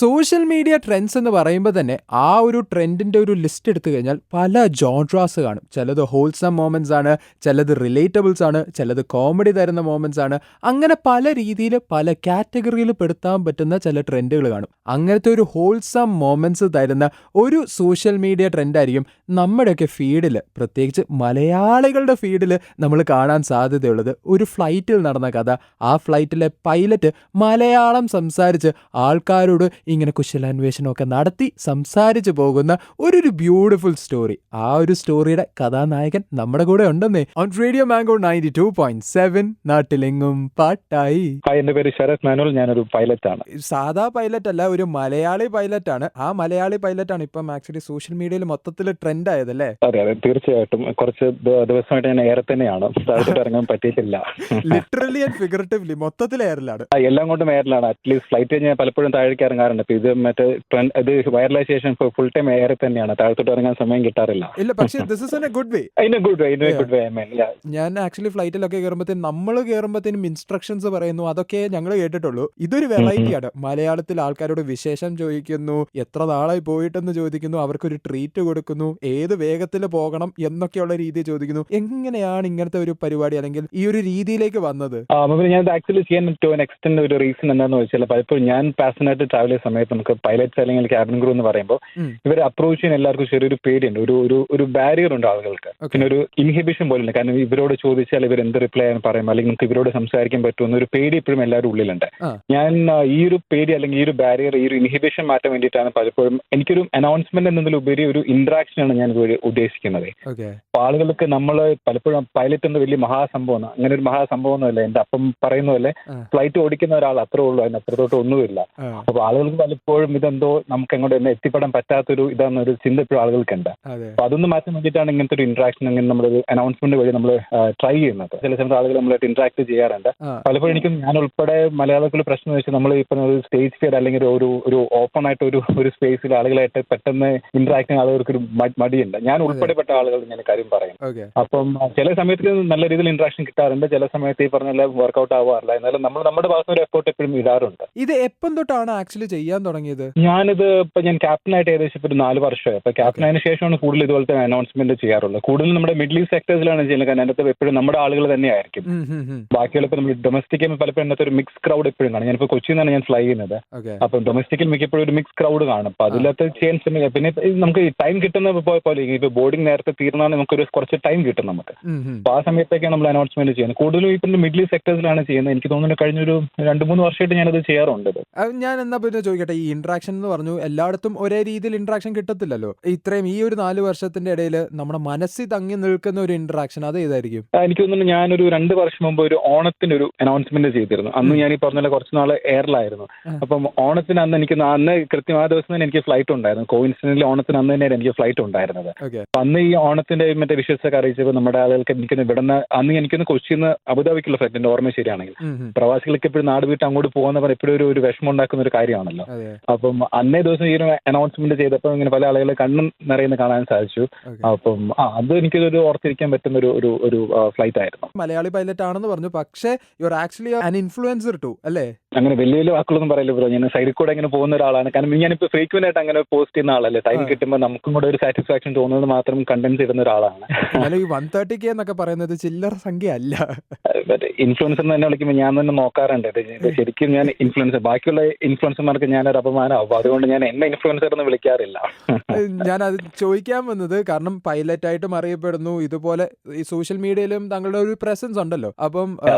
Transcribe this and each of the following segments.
Social media trends എന്ന് പറയുമ്പോൾ തന്നെ ആ ഒരു ട്രെൻഡിന്റെ ഒരു ലിസ്റ്റ് എടുത്തു കഴിഞ്ഞാൽ പല ജോൺട്രാസ് കാണും. ചിലത് ഹോൾസം മൊമെന്റ്സ് ആണ്, ചിലത് റിലേറ്റബിൾസ് ആണ്, ചിലത് കോമഡി തരുന്ന മൊമെന്റ്സ് ആണ്. അങ്ങനെ പല രീതിയിൽ പല കാറ്റഗറിയിൽ പെടുത്താൻ പറ്റുന്ന ചില ട്രെൻഡുകൾ കാണും. അങ്ങനത്തെ ഒരു ഹോൾസം മൊമെന്റ്സ് തരുന്ന ഒരു സോഷ്യൽ മീഡിയ ട്രെൻഡായിരിക്കും നമ്മുടെയൊക്കെ ഫീഡിൽ, പ്രത്യേകിച്ച് മലയാളികളുടെ ഫീഡിൽ നമ്മൾ കാണാൻ സാധ്യതയുള്ളത്. ഒരു ഫ്ലൈറ്റിൽ നടന്ന കഥ. ആ ഫ്ലൈറ്റിലെ പൈലറ്റ് മലയാളം സംസാരിച്ച് ആൾക്കാരോട് ഇങ്ങനെ കുശലാന്വേഷണമൊക്കെ നടത്തി സംസാരിച്ചു പോകുന്ന ഒരു ബ്യൂട്ടിഫുൾ സ്റ്റോറി. ആ ഒരു സ്റ്റോറിയുടെ കഥാനായകൻ നമ്മുടെ കൂടെ ഉണ്ടെന്നേ. ഓൺ റേഡിയോ മാംഗോ 92.7 നാട്ടിലെങ്ങും പാട്ടായി. എന്റെ പേര് ശരത് മാനുവൽ. ഞാനൊരു പൈലറ്റ് ആണ്. സാധാ പൈലറ്റ് അല്ല, ഒരു മലയാളി പൈലറ്റ് ആണ്. ആ മലയാളി പൈലറ്റ് ആണ് ഇപ്പം ആക്ച്വലി സോഷ്യൽ മീഡിയയിൽ മൊത്തത്തിൽ ട്രെൻഡ് ആയതല്ലേ? അതെ അതെ, തീർച്ചയായിട്ടും. കുറച്ച് ദിവസമായിട്ട് ഞാൻ എയർ തന്നെയാണ്, ഇറങ്ങാൻ പറ്റിയിട്ടില്ല. ലിറ്ററലി ആൻഡ് ഫിഗറേറ്റീവ്ലി മൊത്തത്തിൽ എയറിലാണ്. എല്ലാം കൊണ്ടും എയറിലാണ്. അറ്റ്ലീസ്റ്റ് ഫ്ലൈറ്റ് ഞാൻ പലപ്പോഴും താഴേക്ക് ഇറങ്ങാറുണ്ട്. ഇത് മറ്റേ ഇത് വൈറലൈസേഷൻ ഫുൾ ടൈം എയർ തന്നെയാണ്. താഴത്തോട്ട് ഇറങ്ങാൻ സമയം കിട്ടാറില്ല. ഇല്ല, പക്ഷേ this is in A good way. ഞാൻ ആക്ച്വലി ഫ്ലൈറ്റിലൊക്കെ കയറുമ്പോഴത്തേനും നമ്മൾ കയറുമ്പോഴത്തേനും ഇൻസ്ട്രക്ഷൻസ് പറയുന്നു, അതൊക്കെ ഞങ്ങൾ കേട്ടിട്ടുള്ളൂ. ഇതൊരു വെറൈറ്റിയാണ്. മലയാളത്തിൽ ആൾക്കാരോട് വിശേഷം ചോദിക്കുന്നു, എത്ര നാളായി പോയിട്ടെന്ന് ചോദിക്കുന്നു, അവർക്കൊരു ട്രീറ്റ് കൊടുക്കുന്നു, ഏത് വേഗത്തിൽ പോകണം എന്നൊക്കെയുള്ള രീതി ചോദിക്കുന്നു. എങ്ങനെയാണ് ഇങ്ങനത്തെ ഒരു പരിപാടി അല്ലെങ്കിൽ ഈ ഒരു രീതിയിലേക്ക് വന്നത്? ഞാൻ ആക്ച്വലി ചെയ്യാൻ എക്സ്റ്റെൻഡ് ഒരു റീസൺ എന്താണെന്ന് വെച്ചാൽ, പലപ്പോഴും ഞാൻ പാസഞ്ചറായിട്ട് ട്രാവൽ ചെയ്യുന്ന സമയത്ത് നമുക്ക് പൈലറ്റ്സ് അല്ലെങ്കിൽ ക്യാബിൻ ക്രൂ എന്ന് പറയുമ്പോൾ ഇവരെ അപ്രോച്ച് ചെയ്യാൻ എല്ലാവർക്കും ചെറിയൊരു പേടിയുണ്ട്. ഒരു ബാരിയർ ഉണ്ട് ആളുകൾക്ക്. പിന്നെ ഒരു ഇൻഹിബിഷൻ പോലുണ്ട്. കാരണം ഇവരോട് ചോദിച്ചാൽ ഇവർ എന്ത് റിപ്ലൈ ആണ് പറയും, അല്ലെങ്കിൽ നമുക്ക് ഇവരോട് സംസാരിക്കാൻ പറ്റുമെന്ന് ഒരു പേടി ഇപ്പോഴും എല്ലാവരും ഉള്ളിലുണ്ട്. ഞാൻ ഈ ഒരു പേടി അല്ലെങ്കിൽ ഈ ഒരു ബാരിയർ, ഈ ഒരു ഇൻഹിബിഷൻ മാറ്റാൻ വേണ്ടിയിട്ടാണ് പലപ്പോഴും എനിക്കൊരു അനൗൺസ്മെന്റ് എന്നതിലുപരി ഒരു ഇന്ററാക്ഷൻ ആണ് ഞാൻ ഉദ്ദേശിക്കുന്നത്. അപ്പൊ ആളുകൾക്ക് നമ്മൾ പലപ്പോഴും പൈലറ്റ് എന്ന വലിയ മഹാസംഭവമാണ്. അങ്ങനെ ഒരു മഹാസംഭവമൊന്നുമല്ല. എന്റെ അപ്പം പറയുന്ന പോലെ ഫ്ലൈറ്റ് ഓടിക്കുന്ന ഒരാൾ അത്രേ ഉള്ളൂ, അതിന് അത്രത്തോട്ട് ഒന്നുമില്ല. അപ്പൊ ആളുകൾക്ക് പലപ്പോഴും ഇതെന്തോ നമുക്ക് അങ്ങോട്ട് തന്നെ എത്തിപ്പെടാൻ പറ്റാത്തൊരു ഇതാണെന്നൊരു ചിന്ത ഇപ്പോഴും ആളുകൾക്കുണ്ട്. അപ്പൊ അതൊന്ന് മാറ്റാൻ വേണ്ടിയിട്ടാണ് ഇങ്ങനത്തെ ഒരു ഇന്ററാക്ഷൻ അങ്ങനെ നമ്മളൊരു അനൗൺസ്മെന്റ് വഴി നമ്മൾ ട്രൈ ചെയ്യുന്നത്. ചില സമയത്ത് ആളുകൾ നമ്മളായിട്ട് ഇന്ററാക്ട് ചെയ്യാറുണ്ട്. പലപ്പോഴും എനിക്കും ഞാൻ ഉൾപ്പെടെ മലയാളത്തിൽ പ്രശ്നം വെച്ചാൽ നമ്മൾ ഇപ്പൊ ഒരു സ്റ്റേജ് ഫിയർ അല്ലെങ്കിൽ ഒരു ഓപ്പൺ ആയിട്ട് ഒരു സ്പേസിൽ ആളുകളായിട്ട് പെട്ടെന്ന് ഇന്ററാക്ട് ചെയ്യാൻ ആളുകൾക്ക് ഒരു മടിയുണ്ട്. ഞാൻ ഉൾപ്പെടെപ്പെട്ട ആളുകൾ ഇങ്ങനെ കാര്യം പറയും. അപ്പം ചില സമയത്ത് നല്ല രീതിയിൽ ഇന്ററാക്ഷൻ കിട്ടാറുണ്ട്, ചില സമയത്ത് ഈ പറഞ്ഞ വർക്ക്ഔട്ട് ആവാറില്ല. എന്നാലും നമ്മൾ നമ്മുടെ ഭാഗത്ത് ഒരു എഫോർട്ട് എപ്പോഴും ഇടാറുണ്ട്. ഇത് എപ്പം തൊട്ടാണ് ആക്ച്വലി ചെയ്യാൻ തുടങ്ങിയത്? ഞാൻ ക്യാപ്റ്റനായിട്ട് ഏകദേശം ഒരു 4 വർഷമായി. അപ്പൊ ക്യാപ്റ്റൻ ആയതിനു ശേഷമാണ് കൂടുതൽ ഇതുപോലത്തെ അനൗൺസ്മെന്റ് ചെയ്യാറുള്ളത്. കൂടുതൽ നമ്മുടെ മിഡിൽ ഈസ്റ്റ് സെക്ടേഴ്സിലാണ് ചെയ്യുന്നത്. കാരണം അതിനകത്ത് എപ്പോഴും നമ്മുടെ ആളുകൾ തന്നെയായിരിക്കും. ബാക്കിയുള്ള ഇപ്പൊ നമ്മൾ ഡൊമസ്റ്റിക്കിൽ പലപ്പോഴും അതിനകത്ത് ഒരു മിക്സ് ക്രൗഡ് എപ്പോഴും കാണും. ഞാനിപ്പോ കൊച്ചിയിൽ നിന്നാണ് ഞാൻ ഫ്ലൈ ചെയ്യുന്നത്. അപ്പൊ ഡൊമസ്റ്റിക്കിൽ മിക്കപ്പോഴും ഒരു മിക്സ് ക്രൗഡ് കാണും. അപ്പൊ അതിലകത്ത് ചെയ്യാൻ ശ്രമിക്കുക. പിന്നെ നമുക്ക് ടൈം കിട്ടുന്ന പോലെ ഇപ്പൊ ബോർഡിംഗ് നേരത്തെ തീർന്നാണ് നമുക്കൊരു കുറച്ച് ടൈം കിട്ടും നമുക്ക്. അപ്പൊ ആ സമയത്തൊക്കെയാണ് നമ്മൾ അനൗൺസ്മെന്റ് ചെയ്യുന്നത്. കൂടുതലും ഇപ്പൊ മിഡിൽ ഈസ്റ്റ് സെക്ടേഴ്സിലാണ് ചെയ്യുന്നത്. എനിക്ക് തോന്നുന്നു കഴിഞ്ഞൊരു 2-3 വർഷമായിട്ട് ഞാനത് ചെയ്യാറുണ്ട്. ഞാൻ എന്നാ പിന്നെ ചോദിക്കട്ടെ, ഈ ഇന്ററാക്ഷൻ എന്ന് പറഞ്ഞു എല്ലായിടത്തും ഒരേ രീതിയിൽ ഇന്ററാക്ഷൻ കിട്ടത്തില്ലല്ലോ. ഇത്രയും ഈ ഒരു 4 വർഷത്തിന്റെ ഇടയിൽ നമ്മുടെ മനസ്സിൽ തങ്ങി നിൽക്കുന്ന ഒരു ഇന്ററാക്ഷൻ അത് ഏതായിരിക്കും? എനിക്ക് തോന്നുന്നു ഞാനൊരു 2 വർഷം മുമ്പ് ഒരു ഓണത്തിന് ഒരു അനൗൺസ്മെന്റ് ചെയ്തിരുന്നു. അന്ന് ഞാൻ ഈ പറഞ്ഞ കുറച്ച് നാൾ എയറിലായിരുന്നു. അപ്പം ഓണത്തിന് അന്ന് കൃത്യം ആ ദിവസം തന്നെ എനിക്ക് ഫ്ലൈറ്റ് ഉണ്ടായിരുന്നു. കോയിൻസിഡന്റലി ഓണത്തിന് അന്ന് തന്നെയാണ് എനിക്ക് ഫ്ലൈറ്റ് ഉണ്ടായിരുന്നത്. അന്ന് ഈ ഓണത്തിന്റെ മറ്റേ വിഷസൊക്കെ അറിയിച്ചപ്പോൾ നമ്മുടെ ആളുകൾക്ക് എനിക്ക് ഇവിടുന്ന് അന്ന് എനിക്കൊന്ന് കൊച്ചിയിൽ നിന്ന് അബുദാബിക്കുള്ള ഫ്ലൈറ്റ്, എന്റെ ഓർമ്മ ശരിയാണെങ്കിൽ. പ്രവാസികൾക്ക് എപ്പോഴും നാട് വിട്ട് അങ്ങോട്ട് പോകുന്ന എപ്പോഴും ഒരു വിഷമം ഉണ്ടാക്കുന്ന ഒരു കാര്യമാണല്ലോ. അപ്പം അന്നേ ദിവസം ഈ ഒരു അനൗൺസ്മെന്റ് ചെയ്തപ്പോൾ ഇങ്ങനെ പല ആളുകളെ കണ്ണും നിറയുന്ന കാണാൻ സാധിച്ചു. അപ്പം അത് എനിക്കൊരു ഓർത്തിരിക്കാൻ പറ്റുന്ന ഒരു ഫ്ലൈറ്റ് ആയിരുന്നു. മലയാളി പൈലറ്റ് ആണെന്ന് പറഞ്ഞു, പക്ഷേ you are actually an influencer too, അല്ലേ? അങ്ങനെ വലിയ വലിയ വാക്കുകളൊന്നും പറയില്ല ബ്രോ. ഞാൻ സൈഡിൽ കൂടെ അങ്ങനെ പോകുന്ന ഒരാളാണ്. കാരണം ഞാനിപ്പോ ഫ്രീക്വന്റ് ആയിട്ട് അങ്ങനെ പോസ്റ്റ് ചെയ്യുന്ന ആളല്ലേ. ടൈം കിട്ടുമ്പോൾ നമുക്കും കൂടെ ഒരു സാറ്റിസ്ഫാക്ഷൻ തോന്നുന്നത് മാത്രം കണ്ടന്റ് ഇടുന്ന ഒരാളാണ്. ഈ 130K എന്നൊക്കെ പറയുന്നത് ചില്ലറ സംഖ്യ അല്ല. ഇൻഫ്ലുവൻസർ തന്നെ വിളിക്കുമ്പോൾ ഞാൻ തന്നെ നോക്കാറുണ്ട്. ശരിക്കും ഞാൻ ഇൻഫ്ലുവൻസർ, ബാക്കിയുള്ള ഇൻഫ്ലുവൻസർമാർക്ക് ഞാനൊരു അപമാനമാവും. അപ്പൊ അതുകൊണ്ട് ഞാൻ എന്നെ ഇൻഫ്ലുവൻസർ എന്ന് വിളിക്കാറില്ല. ഞാൻ അത് ചോദിക്കാൻ വന്നത് കാരണം പൈലറ്റ് ആയിട്ടും അറിയപ്പെടുന്നു, ഇതുപോലെ ഈ സോഷ്യൽ മീഡിയയിലും താങ്കളുടെ ഒരു പ്രസൻസ് ഉണ്ടല്ലോ. അപ്പം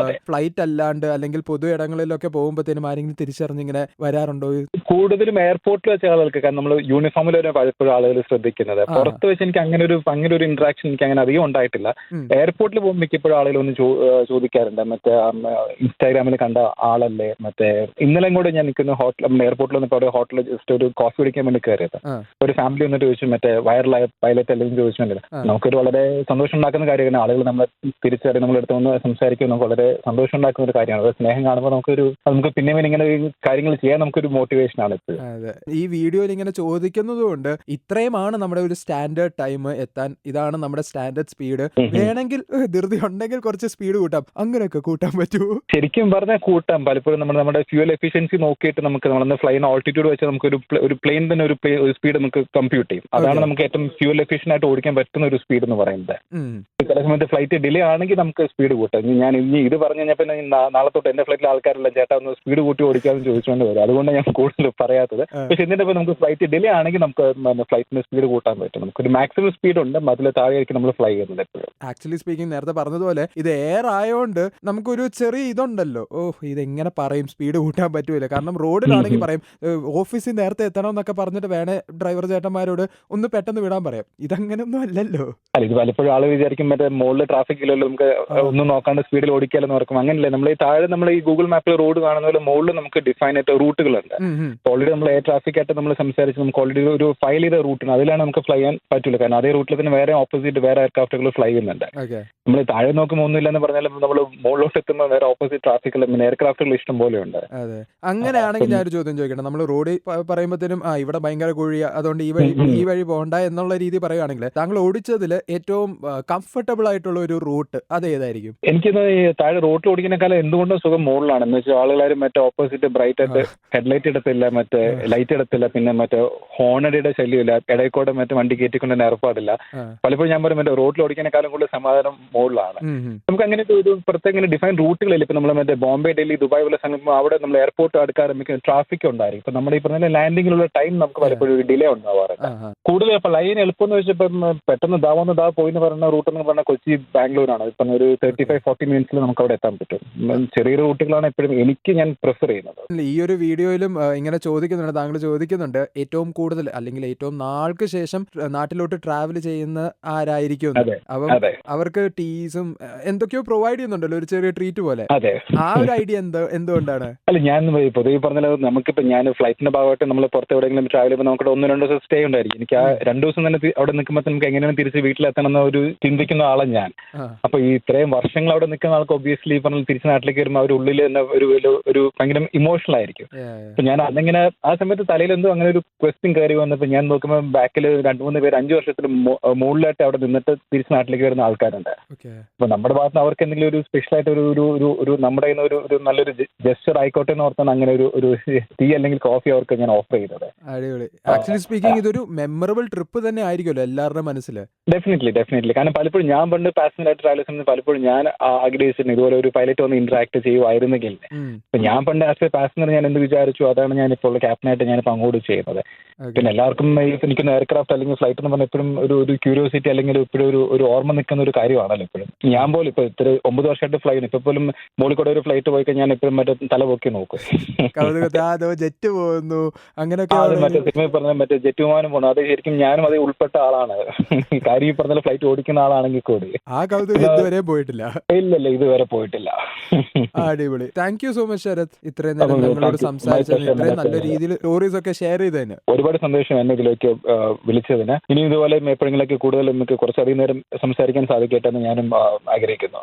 ഫ്ലൈറ്റ് അല്ലാണ്ട് അല്ലെങ്കിൽ പൊതു ഇടങ്ങളിലൊക്കെ പോകുമ്പോഴത്തേനും ആരെങ്കിലും തിരിച്ചറിഞ്ഞിങ്ങനെ വരാറുണ്ടോ? കൂടുതലും എയർപോർട്ടിൽ വെച്ച ആളുകൾക്ക്, കാരണം നമ്മൾ യൂണിഫോമിൽ വരെ പലപ്പോഴും ആളുകൾ ശ്രദ്ധിക്കുന്നത്. പുറത്ത് വെച്ച് എനിക്ക് അങ്ങനെ ഒരു ഇന്ററാക്ഷൻ എനിക്ക് അങ്ങനെ അധികം ഉണ്ടായിട്ടില്ല. എയർപോർട്ടിൽ പോകുമ്പോൾ മിക്കപ്പോഴും ആളുകൾ ഒന്ന് ചോദിക്കാറുണ്ട്, മറ്റേ ഇൻസ്റ്റാഗ്രാമിൽ കണ്ട ആളല്ലേ. മറ്റേ ഇന്നലെ കൂടെ ഞാൻ നിൽക്കുന്ന എയർപോർട്ടിൽ വന്നപ്പോൾ അവിടെ ഹോട്ടലിൽ ജസ്റ്റ് ഒരു കോഫി കുടിക്കാൻ വേണ്ടി കയറിയത്. ഒരു ഫാമിലി വന്നിട്ട് ചോദിച്ചു, മറ്റേ വൈറലായ പൈലറ്റ് അല്ലെങ്കിൽ ചോദിച്ചിട്ടുണ്ടല്ലോ. നമുക്കൊരു വളരെ സന്തോഷം ഉണ്ടാക്കുന്ന കാര്യമാണ്. ആളുകൾ നമ്മളെ തിരിച്ചറിയും, നമ്മളെടുത്ത് വന്ന് സംസാരിക്കും. നമുക്ക് വളരെ സന്തോഷം ഉണ്ടാക്കുന്ന ഒരു കാര്യമാണ്. സ്നേഹം കാണുമ്പോൾ നമുക്ക് പിന്നെയും ഇങ്ങനെ കാര്യങ്ങൾ ചെയ്യാൻ നമുക്കൊരു മോട്ടിവേഷൻ ആണ് എപ്പോഴും. അതെ. ഈ വീഡിയോയിൽ ഇങ്ങനെ ചോദിക്കുന്നതുകൊണ്ട് ഇത്രയുമാണ് നമ്മുടെ ഒരു സ്റ്റാൻഡേർഡ് ടൈം എത്താൻ, ഇതാണ് നമ്മുടെ സ്റ്റാൻഡേർഡ് സ്പീഡ്, വേണമെങ്കിൽ ധൃതി ഉണ്ടെങ്കിൽ കുറച്ച് സ്പീഡ് കൂട്ടാം, അങ്ങനെയൊക്കെ കൂട്ടാൻ പറ്റുമോ? ശരിക്കും പറഞ്ഞാൽ കൂട്ടാം. പലപ്പോഴും നമ്മുടെ ഫ്യൂൽ എഫിഷ്യൻസി നോക്കിയിട്ട് നമുക്ക് നമ്മളന്ന് ഫ്ലൈൻ ഓൾട്ടിറ്റ്യൂഡ് വെച്ച് നമുക്ക് ഒരു പ്ലെയിൻ തന്നെ ഒരു സ്പീഡ് നമുക്ക് കമ്പ്യൂട്ട് ചെയ്യും. അതാണ് നമുക്ക് ഏറ്റവും ഫ്യൂൽ എഫിഷ്യന്റ് ആയിട്ട് ഓടിക്കാൻ പറ്റുന്ന ഒരു സ്പീഡ് എന്ന് പറയുന്നത്. ചില സമയത്ത് ഫ്ലൈറ്റ് ഡിലേ ആണെങ്കിൽ നമുക്ക് സ്പീഡ് കൂട്ടാം. ഞാൻ ഇനി ഇത് പറഞ്ഞു കഴിഞ്ഞാൽ പിന്നെ നാളെ തൊട്ട് എന്റെ ഫ്ലൈറ്റിൽ ആൾക്കാരെല്ലാം ചേട്ടാ ഒന്ന് സ്പീഡ് കൂട്ടി ഓടിക്കാമെന്ന് ചോദിച്ചുകൊണ്ട് വരും. അതുകൊണ്ട് ഞാൻ കൂടുതൽ പറയാത്തത്. പക്ഷെ ഇതിന്റെ നമുക്ക് ഫ്ലൈറ്റ് ഡിലേ ആണെങ്കിൽ നമുക്ക് ഫ്ലൈറ്റിന്റെ സ്പീഡ് കൂട്ടാൻ പറ്റും. നമുക്കൊരു മാക്സിമം സ്പീഡ് ഉണ്ട്, അതിൽ താഴെയായിരിക്കും നമ്മൾ ഫ്ലൈ ചെയ്യുന്നത് എപ്പോഴും. ആക്ച്വലി സ്പീക്കിംഗ് നേരത്തെ പറഞ്ഞതുപോലെ ഇത് എയർ ആയതുകൊണ്ട് നമുക്കൊരു ചെറിയ ഇതുണ്ടല്ലോ, ഇതെങ്ങനെ പറയും സ്പീഡ് കൂട്ടാൻ പറ്റൂല. കാരണം റോഡിലാണെങ്കിൽ പറയും ഓഫീസിൽ നേരത്തെ എത്തണം എന്നൊക്കെ പറഞ്ഞിട്ട് വേണേ ഡ്രൈവർ ചേട്ടന്മാരോട് ഒന്ന് പെട്ടെന്ന് വിടാൻ പറയാം. ഇതങ്ങനെയൊന്നും അല്ലല്ലോ. അല്ല, ഇത് പലപ്പോഴും ആള് വിചാരിക്കും മറ്റേ മുകളിൽ ട്രാഫിക് ഇല്ലല്ലോ, നമുക്ക് ഒന്നും നോക്കാണ്ട് സ്പീഡിൽ ഓടിക്കാലെന്ന് ഓർക്കും. അങ്ങനെയല്ല. നമ്മൾ ഈ താഴെ നമ്മൾ ഈ ഗൂഗിൾ മാപ്പിൽ റോഡ് കാണുന്ന പോലെ മുകളിൽ നമുക്ക് ഡിഫൈൻ ആയിട്ട് റൂട്ടുകളുണ്ട്. ഓൾറെഡി നമ്മൾ എയർ ട്രാഫിക് ആയിട്ട് നമ്മൾ സംസാരിച്ച് നമുക്ക് ഓൾറെഡി ഒരു ഫയൽ ചെയ്ത റൂട്ടാണ്, അതിലാണ് നമുക്ക് ഫ്ലൈ ചെയ്യാൻ പറ്റില്ല. കാരണം അതേ റൂട്ടിൽ തന്നെ വേറെ ഓപ്പോസിറ്റ് വേറെ എയർക്രാഫ്റ്റുകൾ ഫ്ലൈ ചെയ്യുന്നുണ്ട്. നമ്മൾ താഴെ നോക്കുമ്പോൾ ഒന്നുമില്ലെന്ന് പറഞ്ഞാലും നമ്മൾ മുകളിലോട്ട് എത്തുമ്പോൾ വേറെ ഓപ്പോസിറ്റ് ട്രാഫിക്കുകൾ എയർക്രാഫ്റ്റുകൾ ഇഷ്ടം പോലെ ഉണ്ട്. അതെ, അങ്ങനെയാണെങ്കിൽ ഞാനൊരു ചോദ്യം ചോദിക്കണം. നമ്മൾ റോഡിൽ പറയുമ്പോഴത്തേനും ഇവിടെ ഭയങ്കര കുഴിയ, അതുകൊണ്ട് ഈ വഴി പോകണ്ട എന്നുള്ള രീതി പറയുകയാണെങ്കിൽ താങ്കൾ ഓടിച്ചതിൽ ഏറ്റവും കംഫർട്ടബിൾ ആയിട്ടുള്ള ഒരു റൂട്ട് അത് ഏതായിരിക്കും? എനിക്കിത് താഴെ റോട്ടിൽ ഓടിക്കുന്നേക്കാളും എന്തുകൊണ്ടും സുഖം മുകളിലാണ്. എന്ന് വെച്ചാൽ ആളുകളാരും മറ്റേ ഓപ്പോസിറ്റ് ബ്രൈറ്റ് ആയിട്ട് ഹെഡ്ലൈറ്റ് ഇടത്തില്ല, മറ്റേ ലൈറ്റ് ഇടത്തില്ല, പിന്നെ മറ്റേ ഹോണടിയുടെ ശല്യമില്ല, ഇടയ്ക്കൂടെ മറ്റേ വണ്ടി കയറ്റിക്കൊണ്ട് ഏർപ്പാടില്ല. പലപ്പോഴും ഞാൻ പറയും മറ്റേ റോട്ടിൽ ഓടിക്കുന്നേക്കാളും കൂടുതൽ സമാധാനം മുകളിലാണ്. നമുക്ക് അങ്ങനെ ഒരു പ്രത്യേക ഡിഫൈൻ റൂട്ടുകളില്ല. ഇപ്പൊ നമ്മൾ മറ്റേ ബോംബെ, ഡൽഹി, ദുബായ് പോലെ സ്ഥലം അവിടെ നമ്മൾ എയർപോർട്ട് അടുക്കാറുമ്പോൾ ട്രാഫിക് ഉണ്ടായിരിക്കും. ഇപ്പൊ നമ്മുടെ ഈ പറഞ്ഞ ലാൻഡിങ്ങിലുള്ള ടൈം നമുക്ക് പലപ്പോഴും ഒരു ഡിലേ ഉണ്ടാവാറുണ്ട്. കൂടുതൽ ഇപ്പൊ ലൈൻ എളുപ്പം എന്ന് വെച്ചപ്പം പെട്ടെന്ന് ദാ പോയി എന്ന് പറയുന്ന റൂട്ട് എന്ന് പറഞ്ഞാൽ കൊച്ചി ബാംഗ്ലൂരാണ്. ഇപ്പം ഒരു 35-40 മിനിറ്റ്സിൽ നമുക്ക് അവിടെ എത്താൻ പറ്റും. ചെറിയ റൂട്ടുകളാണ് എപ്പോഴും ഞാൻ പ്രിഫർ ചെയ്യുന്നത്. ഈ ഒരു വീഡിയോയിലും ഇങ്ങനെ ചോദിക്കുന്നുണ്ട്, താങ്കൾ ചോദിക്കുന്നുണ്ട് ഏറ്റവും കൂടുതൽ അല്ലെങ്കിൽ ഏറ്റവും നാൾക്ക് ശേഷം നാട്ടിലോട്ട് ട്രാവൽ ചെയ്യുന്ന ആരായിരിക്കും. അപ്പം അവർക്ക് ടീസും എന്തൊക്കെയോ പ്രൊവൈഡ് ചെയ്യുന്നുണ്ടല്ലോ, ഒരു ചെറിയ ട്രീറ്റ് പോലെ. ആ ഒരു ഐഡിയ എന്തുകൊണ്ടാണ്? അല്ല, ഞാൻ പൊതുവെ പറഞ്ഞാൽ നമുക്കിപ്പോ ഞാൻ ഫ്ലൈറ്റിന്റെ ഭാഗമായിട്ട് നമ്മൾ പുറത്ത് എവിടെയെങ്കിലും ട്രാവൽ ചെയ്യുമ്പോൾ നമുക്ക് 1-2 ദിവസം സ്റ്റേ ഉണ്ടായിരിക്കും. എനിക്ക് ആ 2 ദിവസം തന്നെ അവിടെ നിൽക്കുമ്പോൾ നമുക്ക് എങ്ങനെയാണ് തിരിച്ച് വീട്ടിലെത്തണം എന്ന ഒരു ചിന്തിക്കുന്ന ആളാണ് ഞാൻ. അപ്പൊ ഈ ഇത്രയും വർഷങ്ങൾ അവിടെ നിൽക്കുന്ന ആൾക്ക് ഒബ്വിയസ്ലി പറഞ്ഞാൽ തിരിച്ച് നാട്ടിലേക്ക് വരുമ്പോൾ അവർ ഉള്ളിൽ തന്നെ ഒരു ഭയങ്കര ഇമോഷണൽ ആയിരിക്കും. അപ്പൊ ഞാൻ അതെങ്ങനെ ആ സമയത്ത് തലയിൽ എന്തോ അങ്ങനെ ഒരു ക്വസ്റ്റ്യൻ കയറി വന്നപ്പോൾ ഞാൻ നോക്കുമ്പോൾ ബാക്കിൽ 2-3 പേര് 5 വർഷത്തിൽ മുകളിലായിട്ട് അവിടെ നിന്നിട്ട് തിരിച്ച് നാട്ടിലേക്ക് വരുന്ന ആൾക്കാരുണ്ട്. അപ്പൊ നമ്മുടെ ഭാഗത്ത് അവർക്ക് എന്തെങ്കിലും ഒരു സ്പെഷ്യൽ ആയിട്ട് ഒരു നമ്മുടെ ഒരു നല്ലൊരു ജസ്റ്റർ ആയിക്കോട്ടെ എന്ന് ഓർത്താണ് അങ്ങനെ ഒരു ടീ അല്ലെങ്കിൽ കോഫി അവർക്ക് ഞാൻ ഓഫർ ചെയ്തത്. അടിപൊളി. ആക്ച്വലി സ്പീക്കിംഗ് ഇതൊരു മെമ്മറബിൾ ട്രിപ്പ് തന്നെ ആയിരിക്കുമല്ലോ എല്ലാവരുടെ മനസ്സിൽ. ഡെഫിനറ്റ്ലി. കാരണം പലപ്പോഴും ഞാൻ പണ്ട് പാസഞ്ചർ ആയിട്ട് ട്രാവൽ ചെയ്യുന്നത് പലപ്പോഴും ഞാൻ ആഗ്രഹിച്ചിട്ടുണ്ട് ഇതുപോലെ ഒരു പൈലറ്റ് വന്ന് ഇന്ററാക്ട് ചെയ്യുമായിരുന്നെങ്കിൽ. അപ്പൊ ഞാൻ പണ്ട് ആസ് എ പാസഞ്ചർ ഞാൻ എന്ത് വിചാരിച്ചു അതാണ് ഞാൻ ഇപ്പോൾ ക്യാപ്റ്റനായിട്ട് ഞാനിപ്പോൾ അങ്ങോട്ട് ചെയ്യുന്നത്. പിന്നെ എല്ലാവർക്കും എനിക്കൊന്ന് എയർക്രാഫ്റ്റ് അല്ലെങ്കിൽ ഫ്ലൈറ്റ് എന്ന് പറഞ്ഞാൽ എപ്പോഴും ഒരു ക്യൂരിയോസിറ്റി അല്ലെങ്കിൽ ഇപ്പോഴും ഒരു ഓർമ്മ നിൽക്കുന്ന ഒരു കാര്യമാണല്ലോ എപ്പോഴും. ഞാൻ പോലും ഇപ്പൊ ഇത്ര 9 വർഷമായിട്ട് ഫ്ലൈറ്റ് ഇപ്പൊ പോലും മുകളിൽ കൂടെ ഒരു ഫ്ലൈറ്റ് പോയി കഴിഞ്ഞാൽ ഞാൻ എപ്പോഴും മറ്റേ തല പൊക്കി നോക്കും. ജെറ്റ് പോകുന്നു അങ്ങനെയൊക്കെ മറ്റേ സിനിമയിൽ പറഞ്ഞ മറ്റേ ജെറ്റ് വിമാനം പോകണം. അത് ശരിക്കും ഞാനും അത് ഉൾപ്പെട്ട ആളാണ്. കാര്യം ഈ പറഞ്ഞ ഫ്ലൈറ്റ് ഓടിക്കുന്ന ആളാണെങ്കിൽ കൂടി ആ കൗതുകം ഇതുവരെ പോയിട്ടില്ല. ഇല്ലല്ല, ഇതുവരെ പോയിട്ടില്ല. അടിപൊളി. Thank you so much Sarath, ഇത്രയും നേരം നമ്മളോട് സംസാരിച്ചതിന്, ഇത്രയും നല്ല രീതിയിൽ സ്റ്റോറീസ് ഒക്കെ ഷെയർ ചെയ്തതിന്. ഒരുപാട് സന്തോഷം എന്നെ ഇതിലേക്ക് വിളിച്ചതിന്. ഇനി ഇതുപോലെ എപ്പോഴെങ്കിലൊക്കെ കൂടുതൽ നമുക്ക് കുറച്ചധികം നേരം സംസാരിക്കാൻ സാധിക്കട്ടെ എന്ന് ഞാനും ആഗ്രഹിക്കുന്നു.